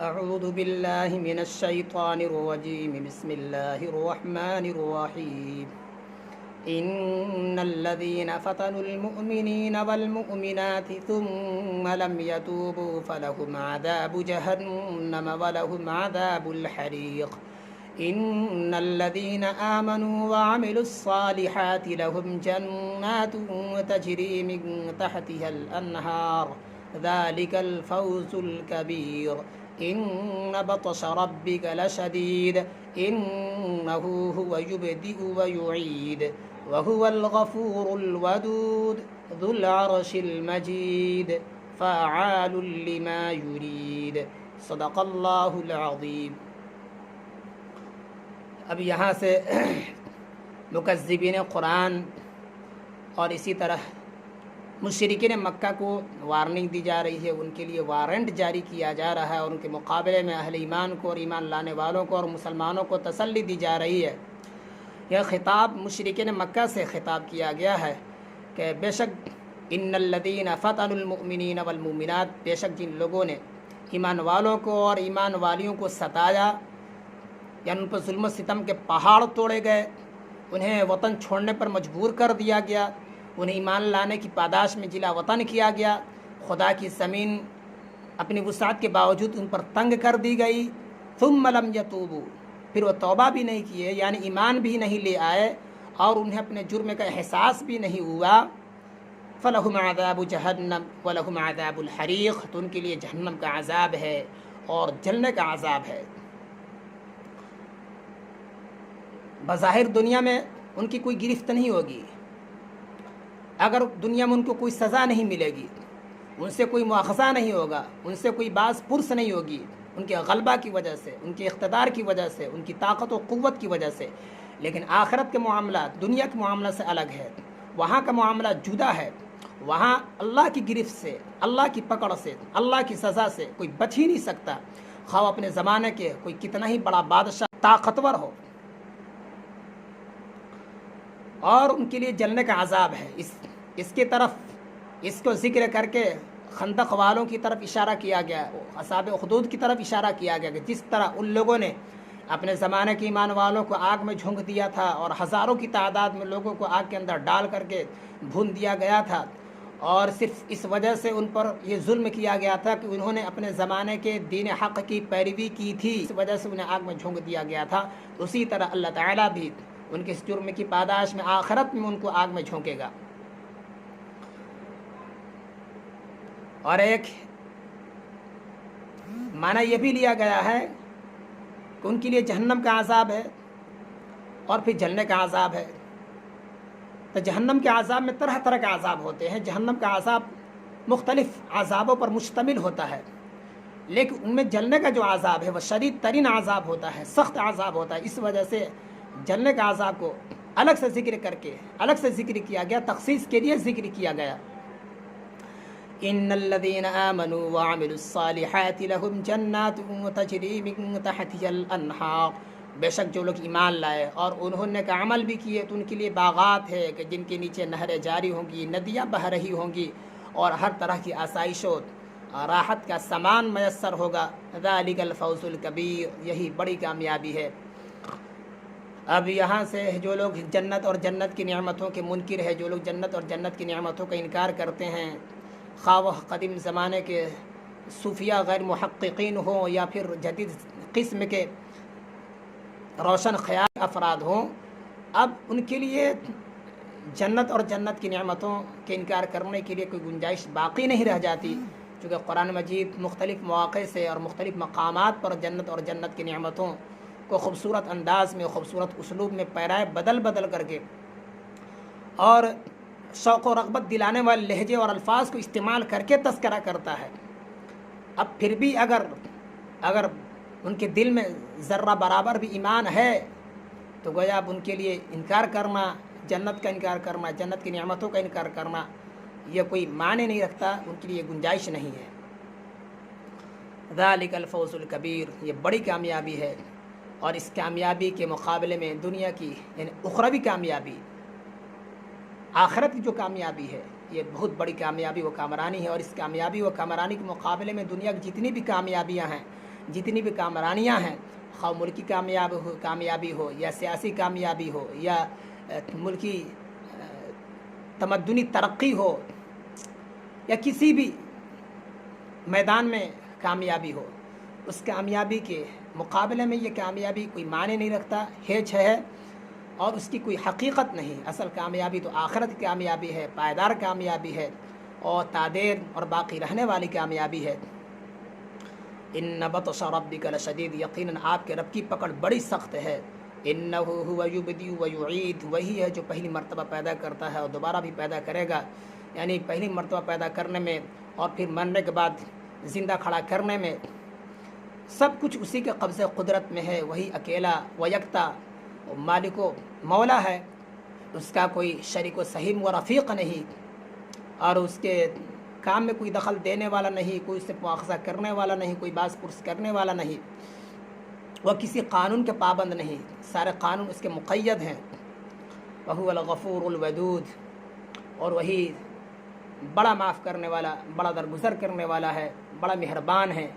أعوذ بالله من الشيطان الرجيم بسم الله الرحمن الرحيم إن الذين فتنوا المؤمنين والمؤمنات ثم لم يتوبوا فلهم عذاب جهنم ولهم عذاب الحريق إن الذين آمنوا وعملوا الصالحات لهم جنات تجري من تحتها الأنهار ذلك الفوز الكبير إن بطش ربك لشديد إنه هو يبدئ ويعيد وهو الغفور الودود ذو العرش المجيد فعال لما يريد صدق اللہ العظیم۔ اب یہاں سے مکذبین قرآن اور اسی طرح مشرکین مکہ کو وارننگ دی جا رہی ہے، ان کے لیے وارنٹ جاری کیا جا رہا ہے اور ان کے مقابلے میں اہل ایمان کو اور ایمان لانے والوں کو اور مسلمانوں کو تسلی دی جا رہی ہے۔ یہ خطاب مشرکین مکہ سے خطاب کیا گیا ہے کہ بے شک ان الذین فتنوا المؤمنین والمؤمنات، بے شک جن لوگوں نے ایمان والوں کو اور ایمان والیوں کو ستایا، یعنی ان پر ظلم و ستم کے پہاڑ توڑے گئے، انہیں وطن چھوڑنے پر مجبور کر دیا گیا، انہیں ایمان لانے کی پاداش میں جلا وطن کیا گیا، خدا کی زمین اپنی وسعت کے باوجود ان پر تنگ کر دی گئی، ثم لم یتوبوا، پھر وہ توبہ بھی نہیں کیے، یعنی ایمان بھی نہیں لے آئے اور انہیں اپنے جرم کا احساس بھی نہیں ہوا، فلہم عذاب جہنم ولہم عذاب الحریق، تو ان کے لیے جہنم کا عذاب ہے اور جلنے کا عذاب ہے۔ بظاہر دنیا میں ان کی کوئی گرفت نہیں ہوگی، اگر دنیا میں ان کو کوئی سزا نہیں ملے گی، ان سے کوئی مواخذہ نہیں ہوگا، ان سے کوئی باز پرس نہیں ہوگی، ان کے غلبہ کی وجہ سے، ان کے اقتدار کی وجہ سے، ان کی طاقت و قوت کی وجہ سے، لیکن آخرت کے معاملات دنیا کے معاملات سے الگ ہے، وہاں کا معاملہ جدا ہے، وہاں اللہ کی گرفت سے، اللہ کی پکڑ سے، اللہ کی سزا سے کوئی بچ ہی نہیں سکتا، خواہ اپنے زمانے کے کوئی کتنا ہی بڑا بادشاہ طاقتور ہو، اور ان کے لیے جلنے کا عذاب ہے۔ اس کی طرف اس کو ذکر کر کے خندق والوں کی طرف اشارہ کیا گیا، اصحاب اخدود کی طرف اشارہ کیا گیا کہ جس طرح ان لوگوں نے اپنے زمانے کے ایمان والوں کو آگ میں جھونک دیا تھا اور ہزاروں کی تعداد میں لوگوں کو آگ کے اندر ڈال کر کے بھون دیا گیا تھا، اور صرف اس وجہ سے ان پر یہ ظلم کیا گیا تھا کہ انہوں نے اپنے زمانے کے دین حق کی پیروی کی تھی، اس وجہ سے انہیں آگ میں جھونک دیا گیا تھا، اسی طرح اللہ تعالیٰ بھی ان کے اس جرم کی پاداش میں آخرت میں ان کو آگ میں جھونکے گا۔ اور ایک معنی یہ بھی لیا گیا ہے کہ ان کے لیے جہنم کا عذاب ہے اور پھر جلنے کا عذاب ہے۔ تو جہنم کے عذاب میں طرح طرح کے عذاب ہوتے ہیں، جہنم کا عذاب مختلف عذابوں پر مشتمل ہوتا ہے، لیکن ان میں جلنے کا جو عذاب ہے وہ شدید ترین عذاب ہوتا ہے، سخت عذاب ہوتا ہے، اس وجہ سے جلنے کا عذاب کو الگ سے ذکر کر کے الگ سے ذکر کیا گیا، تخصیص کے لیے ذکر کیا گیا۔ ان الذين آمنوا وعملوا الصالحات لهم جنات تجري من تحتها الانہار، بے شک جو لوگ ایمان لائے اور انہوں نے کا عمل بھی کیے تو ان کے لیے باغات ہے کہ جن کے نیچے نہریں جاری ہوں گی، ندیاں بہہ رہی ہوں گی، اور ہر طرح کی آسائش و راحت کا سامان میسر ہوگا۔ ذالک الفوز الکبیر، یہی بڑی کامیابی ہے۔ اب یہاں سے جو لوگ جنت اور جنت کی نعمتوں کے منکر ہے، جو لوگ جنت اور جنت کی نعمتوں کا انکار کرتے ہیں، خواہ وہ قدیم زمانے کے صوفیہ غیر محققین ہوں یا پھر جدید قسم کے روشن خیال افراد ہوں، اب ان کے لیے جنت اور جنت کی نعمتوں کے انکار کرنے کے لیے کوئی گنجائش باقی نہیں رہ جاتی، چونکہ قرآن مجید مختلف مواقع سے اور مختلف مقامات پر جنت اور جنت کی نعمتوں کو خوبصورت انداز میں، خوبصورت اسلوب میں پیرائے بدل کر کے اور شوق و رغبت دلانے والے لہجے اور الفاظ کو استعمال کر کے تذکرہ کرتا ہے۔ اب پھر بھی اگر ان کے دل میں ذرہ برابر بھی ایمان ہے تو گویا اب ان کے لیے انکار کرنا، جنت کا انکار کرنا، جنت کی نعمتوں کا انکار کرنا، یہ کوئی معنی نہیں رکھتا، ان کے لیے گنجائش نہیں ہے۔ ذالک الفوز الکبیر، یہ بڑی کامیابی ہے، اور اس کامیابی کے مقابلے میں دنیا کی یعنی اخروی کامیابی، آخرت کی جو کامیابی ہے، یہ بہت بڑی کامیابی و کامرانی ہے، اور اس کامیابی و کامرانی کے مقابلے میں دنیا کی جتنی بھی کامیابیاں ہیں، جتنی بھی کامرانیاں ہیں، خواہ ملکی کامیابی ہو یا سیاسی کامیابی ہو یا ملکی تمدنی ترقی ہو یا کسی بھی میدان میں کامیابی ہو، اس کامیابی کے مقابلے میں یہ کامیابی کوئی معنی نہیں رکھتا، ہیچ ہے اور اس کی کوئی حقیقت نہیں۔ اصل کامیابی تو آخرت کی کامیابی ہے، پائیدار کامیابی ہے اور تادیر اور باقی رہنے والی کامیابی ہے۔ ان بطش ربک لشدید، یقیناً آپ کے رب کی پکڑ بڑی سخت ہے۔ انہ هو یبدئ ویعید، وہی ہے جو پہلی مرتبہ پیدا کرتا ہے اور دوبارہ بھی پیدا کرے گا، یعنی پہلی مرتبہ پیدا کرنے میں اور پھر مرنے کے بعد زندہ کھڑا کرنے میں سب کچھ اسی کے قبضے قدرت میں ہے۔ وہی اکیلا و یکتا مالک و مولا ہے، اس کا کوئی شریک و سہیم و رفیق نہیں، اور اس کے کام میں کوئی دخل دینے والا نہیں، کوئی اس سے مواخذہ کرنے والا نہیں، کوئی باز پرس کرنے والا نہیں، وہ کسی قانون کے پابند نہیں، سارے قانون اس کے مقید ہیں۔ وہو الغفور الودود، اور وہی بڑا معاف کرنے والا، بڑا درگزر کرنے والا ہے، بڑا مہربان ہے۔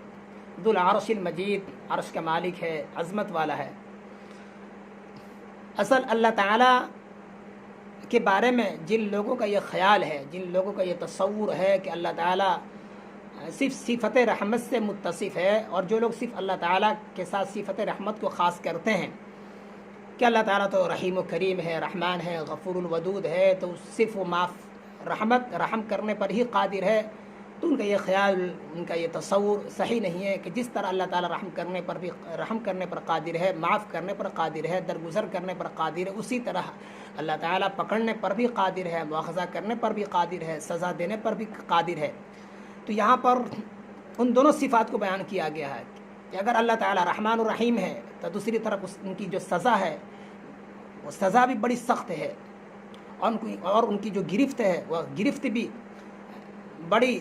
ذو العرش المجید، عرش کا مالک ہے، عظمت والا ہے۔ اصل اللہ تعالیٰ کے بارے میں جن لوگوں کا یہ خیال ہے، جن لوگوں کا یہ تصور ہے کہ اللہ تعالیٰ صرف صفت رحمت سے متصف ہے، اور جو لوگ صرف اللہ تعالیٰ کے ساتھ صفت رحمت کو خاص کرتے ہیں کہ اللہ تعالیٰ تو رحیم و کریم ہے، رحمان ہے، غفور الودود ہے، تو صرف وہ رحم کرنے پر ہی قادر ہے، تو ان کا یہ خیال، ان کا یہ تصور صحیح نہیں ہے کہ جس طرح اللہ تعالیٰ رحم کرنے پر قادر ہے، معاف کرنے پر قادر ہے، درگزر کرنے پر قادر ہے، اسی طرح اللہ تعالیٰ پکڑنے پر بھی قادر ہے، مواخذہ کرنے پر بھی قادر ہے، سزا دینے پر بھی قادر ہے۔ تو یہاں پر ان دونوں صفات کو بیان کیا گیا ہے کہ اگر اللہ تعالیٰ رحمان الرحیم ہے تو دوسری طرف ان کی جو سزا ہے وہ سزا بھی بڑی سخت ہے، اور ان کی جو گرفت ہے وہ گرفت بھی بڑی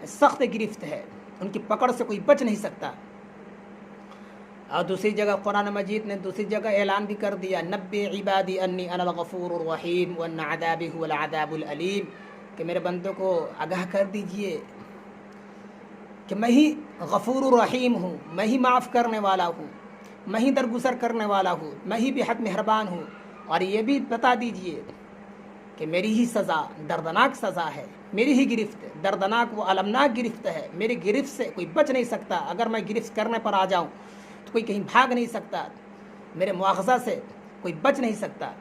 سخت گرفت ہے، ان کی پکڑ سے کوئی بچ نہیں سکتا۔ اور دوسری جگہ قرآن مجید نے دوسری جگہ اعلان بھی کر دیا، نبئ عبادی انی انا الغفور الرحیم وان عذابی هو العذاب العلیم، کہ میرے بندوں کو آگاہ کر دیجئے کہ میں ہی غفور الرحیم ہوں، میں ہی معاف کرنے والا ہوں، میں ہی درگزر کرنے والا ہوں، میں ہی بے حد مہربان ہوں، اور یہ بھی بتا دیجئے کہ میری ہی سزا دردناک سزا ہے، میری ہی گرفت دردناک و المناک گرفت ہے، میری گرفت سے کوئی بچ نہیں سکتا۔ اگر میں گرفت کرنے پر آ جاؤں تو کوئی کہیں بھاگ نہیں سکتا، میرے مواخذہ سے کوئی بچ نہیں سکتا۔